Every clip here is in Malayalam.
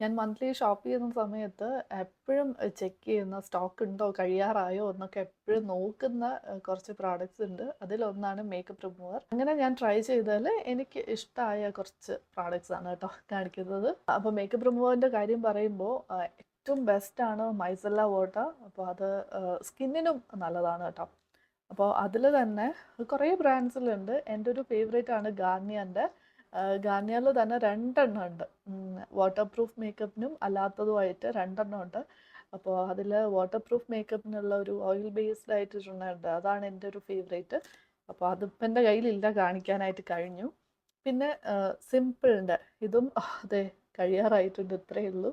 ഞാൻ മന്ത്ലി ഷോപ്പ് ചെയ്യുന്ന സമയത്ത് എപ്പഴും ചെക്ക് ചെയ്യുന്ന സ്റ്റോക്ക് ഉണ്ടോ, കഴിയാറായോ എന്നൊക്കെ എപ്പഴും നോക്കുന്ന കുറച്ച് പ്രോഡക്ട്സ് ഉണ്ട്. അതിലൊന്നാണ് മേക്കപ്പ് റിമൂവർ. അങ്ങനെ ഞാൻ ട്രൈ ചെയ്തതില് എനിക്ക് ഇഷ്ടമായ കുറച്ച് പ്രോഡക്ട്സ് ആണ് കേട്ടോ കാണിക്കുന്നത്. അപ്പോൾ മേക്കപ്പ് റിമൂവറിന്റെ കാര്യം പറയുമ്പോൾ ഏറ്റവും ബെസ്റ്റ് ആണ് മൈസെല്ല വാട്ടർ. അപ്പോൾ അത് സ്കിന്നിനും നല്ലതാണ് കേട്ടോ. അപ്പോൾ അതിൽ തന്നെ കുറേ ബ്രാൻഡ്സിലുണ്ട്. എൻ്റെ ഒരു ഫേവറേറ്റ് ആണ് ഗാർണിയറിൻ്റെ. ഗാർണിയറിൽ തന്നെ രണ്ടെണ്ണം ഉണ്ട്. വാട്ടർ പ്രൂഫ് മേക്കപ്പിനും അല്ലാത്തതുമായിട്ട് രണ്ടെണ്ണം ഉണ്ട്. അപ്പോൾ അതിൽ വാട്ടർ പ്രൂഫ് മേക്കപ്പിനുള്ള ഒരു ഓയിൽ ബേസ്ഡ് ആയിട്ടുണ്ട്. അതാണ് എൻ്റെ ഒരു ഫേവറേറ്റ്. അപ്പോൾ അതിപ്പോൾ എൻ്റെ കയ്യിലില്ല, കാണിക്കാനായിട്ട് കഴിഞ്ഞു. പിന്നെ സിമ്പിളിൻ്റെ ഇതും അതെ കഴിയാറായിട്ടുണ്ട്, ഇത്രയേ ഉള്ളൂ.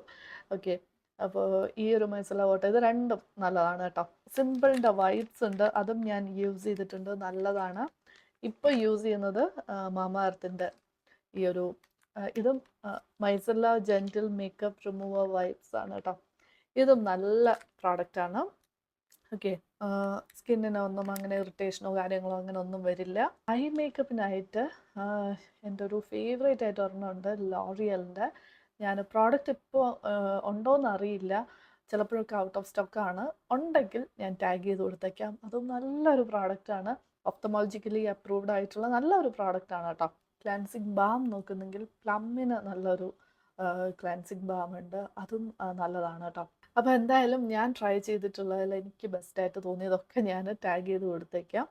ഓക്കെ, അപ്പോൾ ഈ ഒരു മൈസെല്ല വാട്ടർ ഇത് രണ്ടും നല്ലതാണ് കേട്ടോ. സിമ്പിളിൻ്റെ വൈറ്റ്സ് ഉണ്ട്, അതും ഞാൻ യൂസ് ചെയ്തിട്ടുണ്ട്, നല്ലതാണ്. ഇപ്പോൾ യൂസ് ചെയ്യുന്നത് മാമ എർത്തിൻ്റെ ഈ ഒരു ഇതും മൈസെല്ല ജെൻറ്റിൽ മേക്കപ്പ് റിമൂവർ വൈപ്സ് ആണ് കേട്ടോ. ഇതും നല്ല പ്രോഡക്റ്റാണ്. ഓക്കെ, സ്കിന്നിന് ഒന്നും അങ്ങനെ ഇറിറ്റേഷനോ കാര്യങ്ങളോ അങ്ങനെ ഒന്നും വരില്ല. ഐ മേക്കപ്പിനായിട്ട് എൻ്റെ ഒരു ഫേവറേറ്റ് ആയിട്ട് ഒരെണ്ണമുണ്ട്, ലോറിയലിൻ്റെ. ഞാൻ പ്രോഡക്റ്റ് ഇപ്പോൾ ഉണ്ടോയെന്ന് അറിയില്ല, ചിലപ്പോഴൊക്കെ ഔട്ട് ഓഫ് സ്റ്റോക്കാണ്. ഉണ്ടെങ്കിൽ ഞാൻ ടാഗ് ചെയ്ത് കൊടുത്തേക്കാം. അതും നല്ലൊരു പ്രോഡക്റ്റാണ്, ഒപ്തമോളജിക്കലി അപ്രൂവ്ഡ് ആയിട്ടുള്ള നല്ലൊരു പ്രോഡക്റ്റാണ് കേട്ടോ. ക്ലാൻസിങ് ബാം നോക്കുന്നെങ്കിൽ പ്ലമ്മിന് നല്ലൊരു ക്ലാൻസിങ് ബാം ഉണ്ട്, അതും നല്ലതാണ് കേട്ടോ. അപ്പോൾ എന്തായാലും ഞാൻ ട്രൈ ചെയ്തിട്ടുള്ളതിൽ എനിക്ക് ബെസ്റ്റായിട്ട് തോന്നിയതൊക്കെ ഞാൻ ടാഗ് ചെയ്ത് കൊടുത്തേക്കാം.